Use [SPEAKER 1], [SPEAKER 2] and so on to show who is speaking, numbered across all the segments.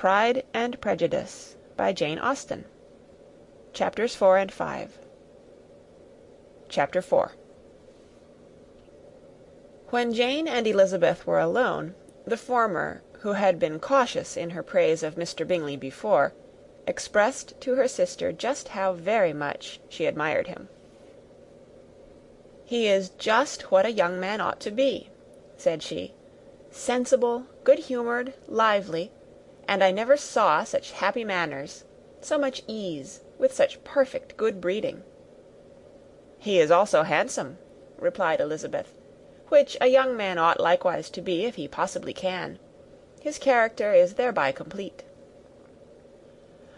[SPEAKER 1] Pride and Prejudice, by Jane Austen. Chapters 4 and 5. Chapter 4. When Jane and Elizabeth were alone, the former, who had been cautious in her praise of Mr. Bingley before, expressed to her sister just how very much she admired him. "He is just what a young man ought to be," said she. "Sensible, good-humoured, lively, and I never saw such happy manners, so much ease, with such perfect good breeding." "He is also handsome," replied Elizabeth, "which a young man ought likewise to be if he possibly can. His character is thereby complete."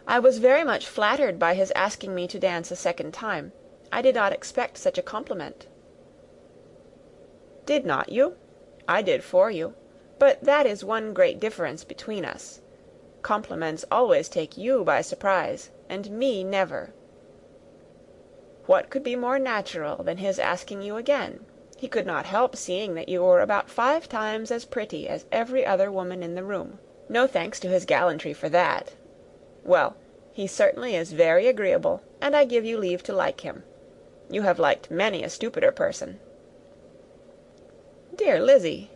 [SPEAKER 1] "I was very much flattered by his asking me to dance a second time. I did not expect such a compliment." "Did not you? I did for you. But that is one great difference between us. Compliments always take you by surprise, and me never." "What could be more natural than his asking you again? He could not help seeing that you were about 5 times as pretty as every other woman in the room. No thanks to his gallantry for that. Well, he certainly is very agreeable, and I give you leave to like him. You have liked many a stupider person." "Dear Lizzy!"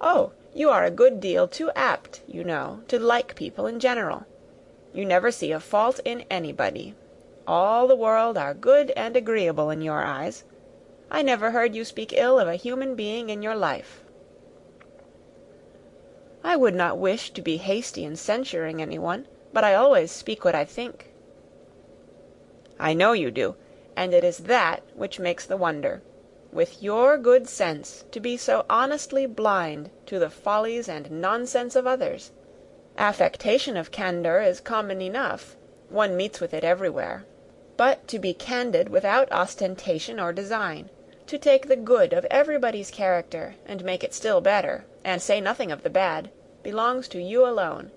[SPEAKER 1] "Oh, you are a good deal too apt, you know, to like people in general. You never see a fault in anybody. All the world are good and agreeable in your eyes. I never heard you speak ill of a human being in your life." "I would not wish to be hasty in censuring anyone, but I always speak what I think." "I know you do, and it is that which makes the wonder. With your good sense, to be so honestly blind to the follies and nonsense of others. Affectation of candour is common enough, one meets with it everywhere. But to be candid without ostentation or design, to take the good of everybody's character and make it still better, and say nothing of the bad, belongs to you alone.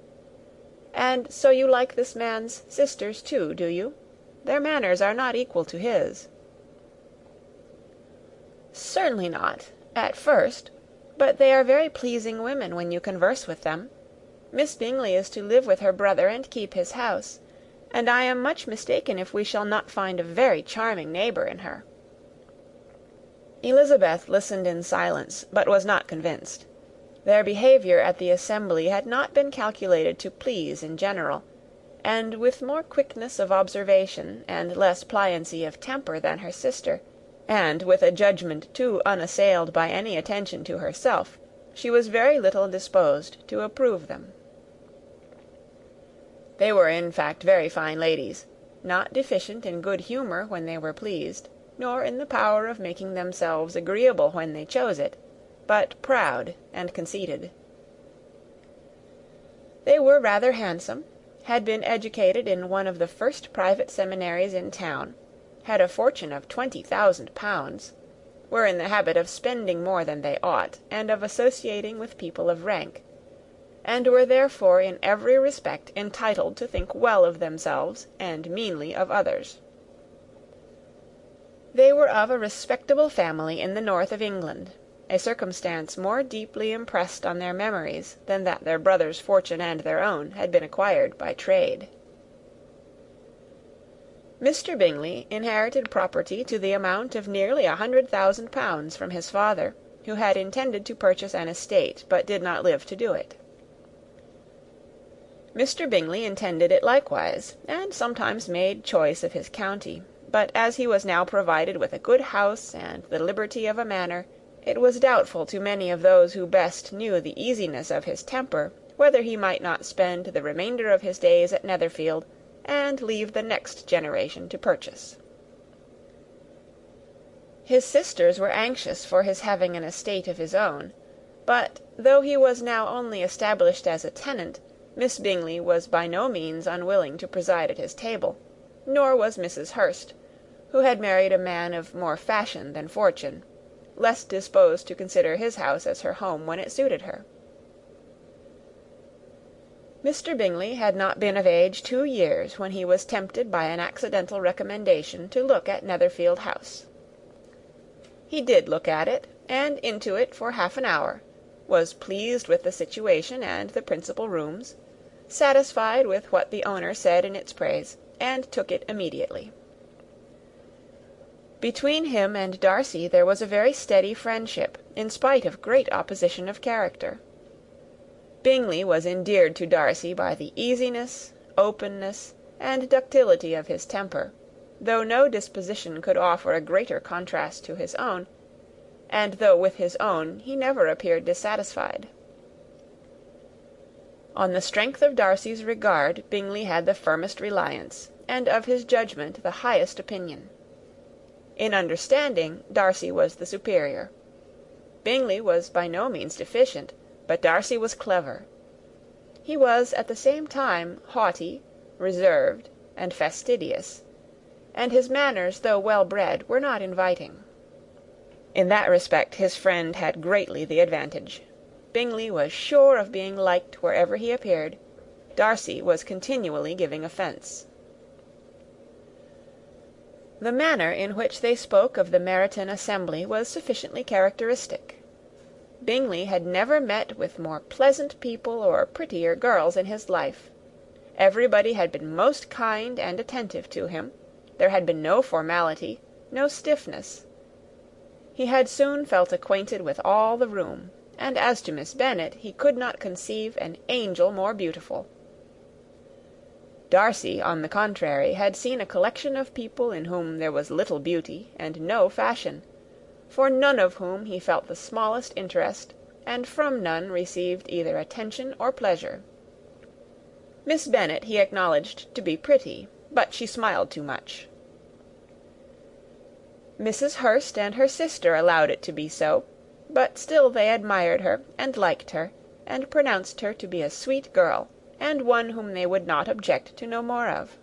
[SPEAKER 1] And so you like this man's sisters too, do you? Their manners are not equal to his." "Certainly not, at first, but they are very pleasing women when you converse with them. Miss Bingley is to live with her brother and keep his house, and I am much mistaken if we shall not find a very charming neighbour in her." Elizabeth listened in silence, but was not convinced. Their behaviour at the assembly had not been calculated to please in general, and with more quickness of observation and less pliancy of temper than her sister, and with a judgment too unassailed by any attention to herself, she was very little disposed to approve them. They were in fact very fine ladies, not deficient in good humour when they were pleased, nor in the power of making themselves agreeable when they chose it, but proud and conceited. They were rather handsome, had been educated in one of the first private seminaries in town, had a fortune of 20,000 pounds, were in the habit of spending more than they ought, and of associating with people of rank, and were therefore in every respect entitled to think well of themselves and meanly of others. They were of a respectable family in the north of England, a circumstance more deeply impressed on their memories than that their brother's fortune and their own had been acquired by trade. Mr. Bingley inherited property to the amount of nearly 100,000 pounds from his father, who had intended to purchase an estate, but did not live to do it. Mr. Bingley intended it likewise, and sometimes made choice of his county; but as he was now provided with a good house and the liberty of a manor, it was doubtful to many of those who best knew the easiness of his temper whether he might not spend the remainder of his days at Netherfield, and leave the next generation to purchase. His sisters were anxious for his having an estate of his own; but though he was now only established as a tenant, Miss Bingley was by no means unwilling to preside at his table, nor was Mrs. Hurst, who had married a man of more fashion than fortune, less disposed to consider his house as her home when it suited her. Mr. Bingley had not been of age 2 years when he was tempted by an accidental recommendation to look at Netherfield House. He did look at it, and into it for half an hour, was pleased with the situation and the principal rooms, satisfied with what the owner said in its praise, and took it immediately. Between him and Darcy there was a very steady friendship, in spite of great opposition of character. Bingley was endeared to Darcy by the easiness, openness, and ductility of his temper, though no disposition could offer a greater contrast to his own, and though with his own he never appeared dissatisfied. On the strength of Darcy's regard, Bingley had the firmest reliance, and of his judgment the highest opinion. In understanding, Darcy was the superior. Bingley was by no means deficient, but Darcy was clever. He was at the same time haughty, reserved, and fastidious, and his manners, though well bred, were not inviting. In that respect his friend had greatly the advantage. Bingley was sure of being liked wherever he appeared. Darcy was continually giving offence. The manner in which they spoke of the Meryton assembly was sufficiently characteristic. Bingley had never met with more pleasant people or prettier girls in his life. Everybody had been most kind and attentive to him. There had been no formality, no stiffness. He had soon felt acquainted with all the room, and as to Miss Bennet, he could not conceive an angel more beautiful. Darcy, on the contrary, had seen a collection of people in whom there was little beauty and no fashion, for none of whom he felt the smallest interest, and from none received either attention or pleasure. Miss Bennet he acknowledged to be pretty, but she smiled too much. Mrs. Hurst and her sister allowed it to be so, but still they admired her, and liked her, and pronounced her to be a sweet girl, and one whom they would not object to know more of.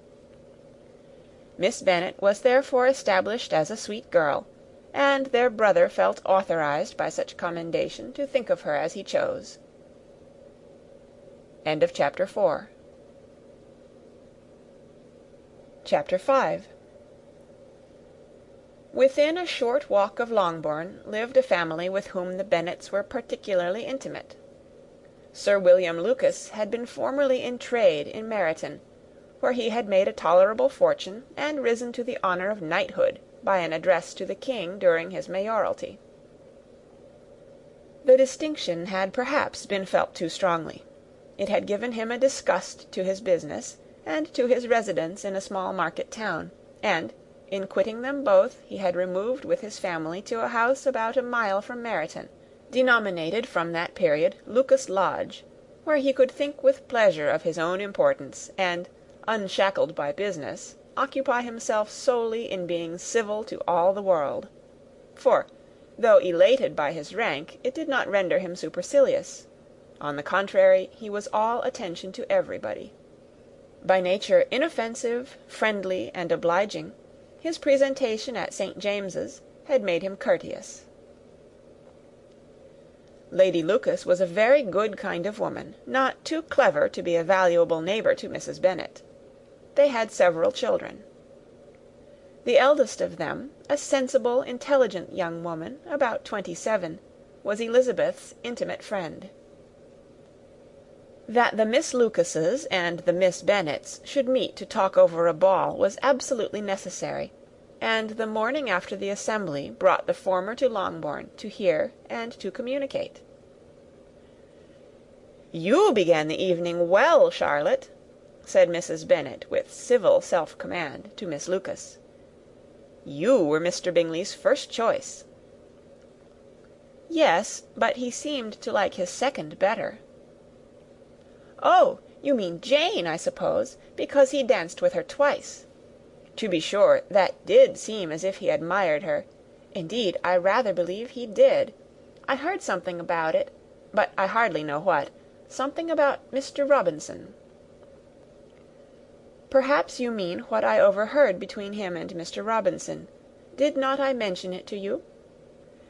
[SPEAKER 1] Miss Bennet was therefore established as a sweet girl, and their brother felt authorized by such commendation to think of her as he chose. End of Chapter 4. Chapter 5. Within a short walk of Longbourn lived a family with whom the Bennets were particularly intimate. Sir William Lucas had been formerly in trade in Meryton, where he had made a tolerable fortune, and risen to the honour of knighthood by an address to the King during his mayoralty. The distinction had perhaps been felt too strongly. It had given him a disgust to his business, and to his residence in a small market town, and, in quitting them both, he had removed with his family to a house about a mile from Meryton, denominated from that period Lucas Lodge, where he could think with pleasure of his own importance, and, unshackled by business, occupy himself solely in being civil to all the world. For, though elated by his rank, it did not render him supercilious. On the contrary, he was all attention to everybody. By nature inoffensive, friendly, and obliging, his presentation at St. James's had made him courteous. Lady Lucas was a very good kind of woman, not too clever to be a valuable neighbour to Mrs. Bennet. They had several children. The eldest of them, a sensible, intelligent young woman, about 27, was Elizabeth's intimate friend. That the Miss Lucases and the Miss Bennets should meet to talk over a ball was absolutely necessary, and the morning after the assembly brought the former to Longbourn to hear and to communicate. "You began the evening well, Charlotte," said Mrs. Bennet, with civil self-command, to Miss Lucas. "You were Mr. Bingley's first choice." "Yes, but he seemed to like his second better." "Oh, you mean Jane, I suppose, because he danced with her twice. To be sure, that did seem as if he admired her. Indeed, I rather believe he did. I heard something about it, but I hardly know what. Something about Mr. Robinson." "Perhaps you mean what I overheard between him and Mr. Robinson. Did not I mention it to you?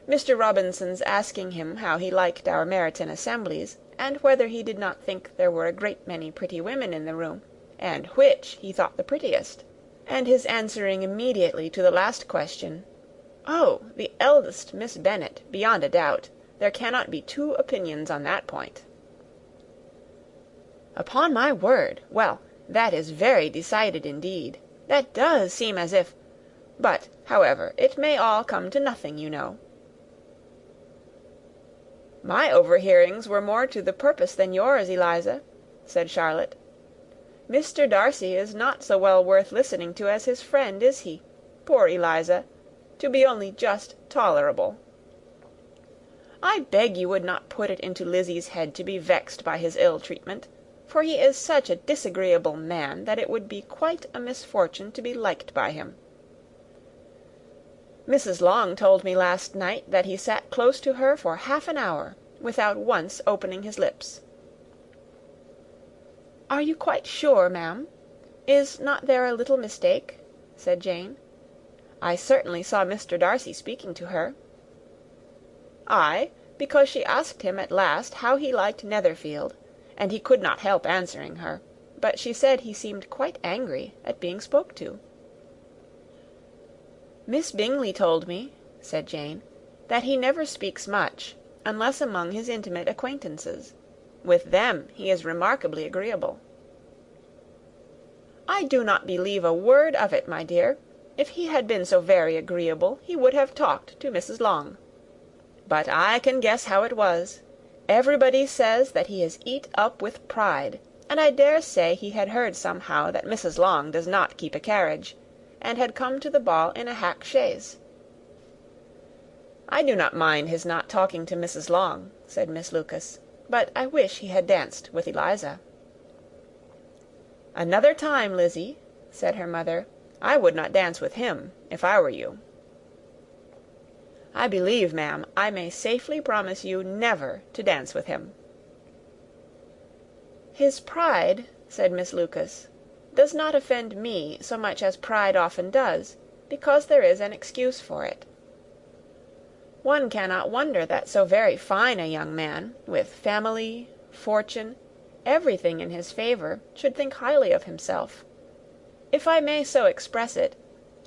[SPEAKER 1] Mr. Robinson's asking him how he liked our Meryton assemblies, and whether he did not think there were a great many pretty women in the room, and which he thought the prettiest, and his answering immediately to the last question, 'Oh, the eldest Miss Bennet, beyond a doubt. There cannot be two opinions on that point." "Upon my word! Well, that is very decided indeed. That does seem as if... But, however, it may all come to nothing, you know." "My overhearings were more to the purpose than yours, Eliza," said Charlotte. "Mr. Darcy is not so well worth listening to as his friend, is he? Poor Eliza! To be only just tolerable. I beg you would not put it into Lizzie's head to be vexed by his ill treatment, for he is such a disagreeable man that it would be quite a misfortune to be liked by him. Mrs. Long told me last night that he sat close to her for half an hour, without once opening his lips." "Are you quite sure, ma'am? Is not there a little mistake?" said Jane. "I certainly saw Mr. Darcy speaking to her." "Aye, because she asked him at last how he liked Netherfield, and he could not help answering her, but she said he seemed quite angry at being spoke to." "Miss Bingley told me," said Jane, "that he never speaks much, unless among his intimate acquaintances. With them he is remarkably agreeable." "I do not believe a word of it, my dear. If he had been so very agreeable, he would have talked to Mrs. Long. But I can guess how it was. Everybody says that he is eat up with pride, and I dare say he had heard somehow that Mrs. Long does not keep a carriage, and had come to the ball in a hack chaise." "I do not mind his not talking to Mrs. Long," said Miss Lucas, "but I wish he had danced with Eliza." "Another time, Lizzy," said her mother, "I would not dance with him, if I were you." "I believe, ma'am, I may safely promise you never to dance with him." "His pride," said Miss Lucas, "does not offend me so much as pride often does, because there is an excuse for it. One cannot wonder that so very fine a young man, with family, fortune, everything in his favour, should think highly of himself. If I may so express it,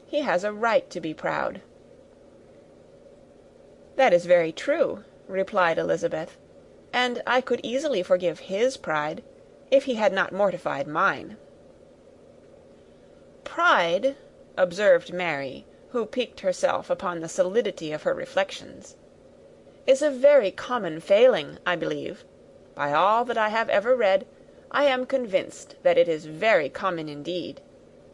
[SPEAKER 1] he has a right to be proud." "That is very true," replied Elizabeth, "and I could easily forgive his pride, if he had not mortified mine." "Pride," observed Mary, who piqued herself upon the solidity of her reflections, "is a very common failing, I believe. By all that I have ever read, I am convinced that it is very common indeed,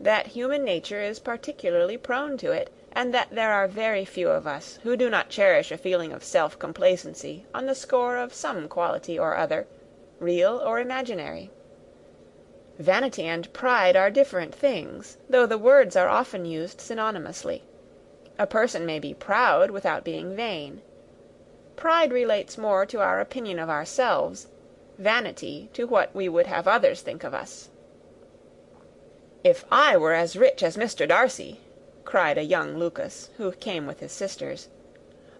[SPEAKER 1] that human nature is particularly prone to it, and that there are very few of us who do not cherish a feeling of self-complacency on the score of some quality or other, real or imaginary. Vanity and pride are different things, though the words are often used synonymously. A person may be proud without being vain. Pride relates more to our opinion of ourselves, vanity to what we would have others think of us." "If I were as rich as Mr. Darcy," cried a young Lucas, who came with his sisters,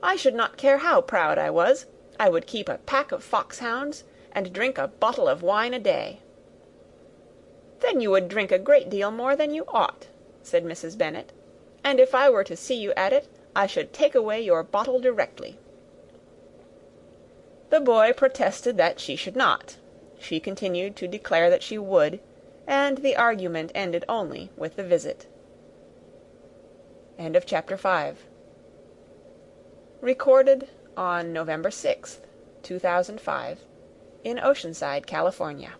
[SPEAKER 1] "I should not care how proud I was. I would keep a pack of foxhounds, and drink a bottle of wine a day." "Then you would drink a great deal more than you ought," said Mrs. Bennet; "and if I were to see you at it, I should take away your bottle directly." The boy protested that she should not. She continued to declare that she would, and the argument ended only with the visit. Chapter 5. Recorded on November 6th, 2005, in Oceanside, California.